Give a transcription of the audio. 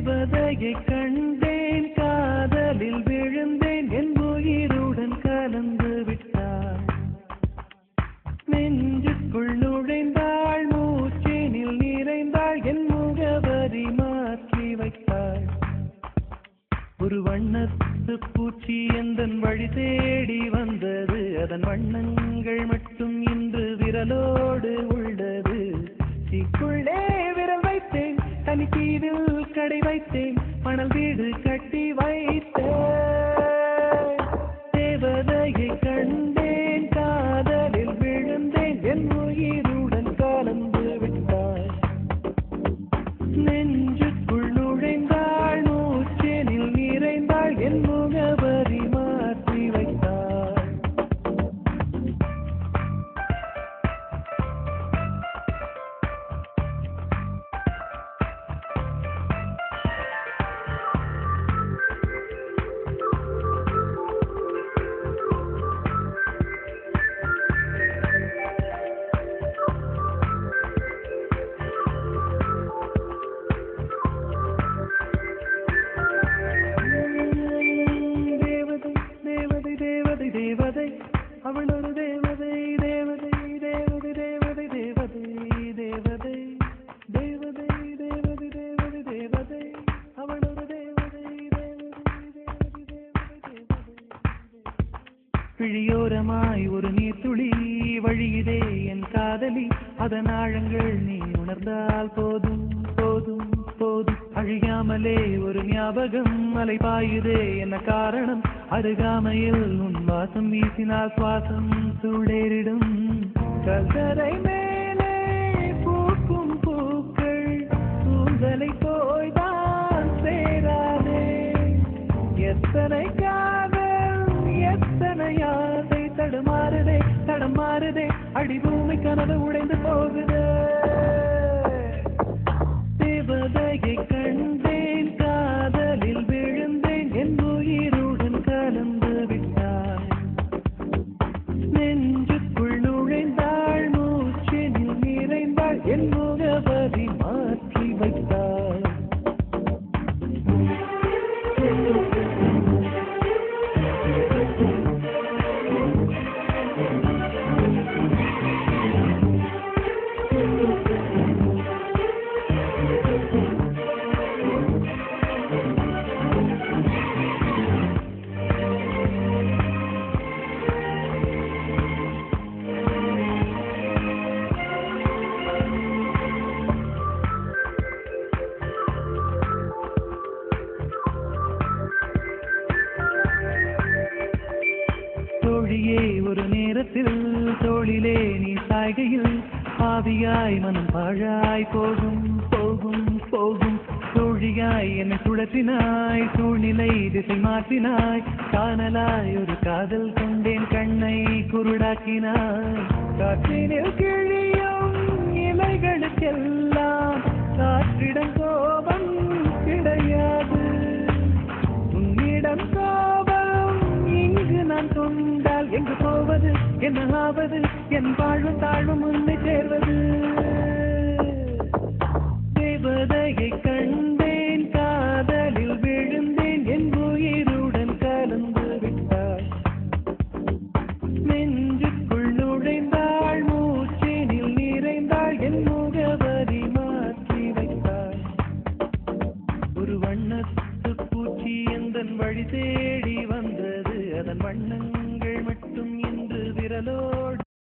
தேவதையை கண்டேன், காதலில் விழுந்தேன், என் உயிருடன் கலந்து விட்டாள். நெஞ்சுக்குள் நுழைந்தாள், மூச்சேனில் நிறைந்தாள், என் முகவரி மாற்றி வைத்தாள். ஒரு வண்ணத்து பூச்சி எந்தன் வழி தேடி வந்தது, அதன் வண்ணங்கள் மட்டும் இன்று விரலோடு உள்ளது. தீக்குள்ளே விரல் வைத்தேன், தனி தீவில் கடை வைத்தேன், மணல் வீடு கட்டி வைத்தேன். தேவதையை கண்டேன், காதலில் விழுந்தேன், என் உயிருடன் கலந்து விட்டாள். நெஞ்சுக்குள் நுழைந்தாள், மூச்சேனில் நிறைந்தாள், என் முகவரி மாற்றி வைத்தாள். தேவதை அவள் ஒரு தேவதை, தேவதை தேவதை தேவதை தேவதை தேவதை தேவதை தேவதை தேவதை தேவதை அவள் ஒரு தேவதை, தேவதை தேவதை தேவதை தேவதை. பிழியோரமாய் ஒரு நீர்த்துளி வழியுதே என் காதலி, அதன் ஆழங்கள் நீ உணர்ந்தால் போதும் போதும் போதும். அழியாமலே ஒரு ஞாபகம் அலை பாயுதே, என்ன காரணம்? அருகாமையில் உன் வாசம் வீசினால் சுவாசம் சூடேறிடும். கல்தரை மேலே பூக்கும் பூக்கள் கூந்தலை போய்தான் சேராதே. எத்தனை காதல் எத்தனை ஆசை தடுமாறுதே தடுமாறுதே, அடிபூமி கனவு உடைந்து போகுதே. தேவதையை கண்டேன், காதலில் விழுந்தேன், என் உயிருடன் கலந்து விட்டாள். நெஞ்சுக்குள் நுழைந்தாள், மூச்செனில் நிறைந்தாள், என் முகவரி மாற்றி வைத்தாள். தோழியே ஒரு நேரத்தில் தோளிலே நீ சாய்கையில் பாவியாய் மனம் பாழாய் போகும் போகும் போகும். தோழியாய் என்னை சுழற்றினாய், சூழ்நிலை திசை மாற்றினாய், காணலாய் ஒரு காதல் கொண்டேன், கண்ணை குருடாக்கினாய். காற்றினில் கிழியும் இலைகளுக்கெல்லாம் காற்றிடம் கோபம் கிடையாது. உன்னிடம் கோபம் இங்கு நான் கொண்டால் எங்கு போவது, என்ன ஆவது, என் வாழ்வும் தாழ்வும் உன்னை சேர்வது. தேவதையை கண்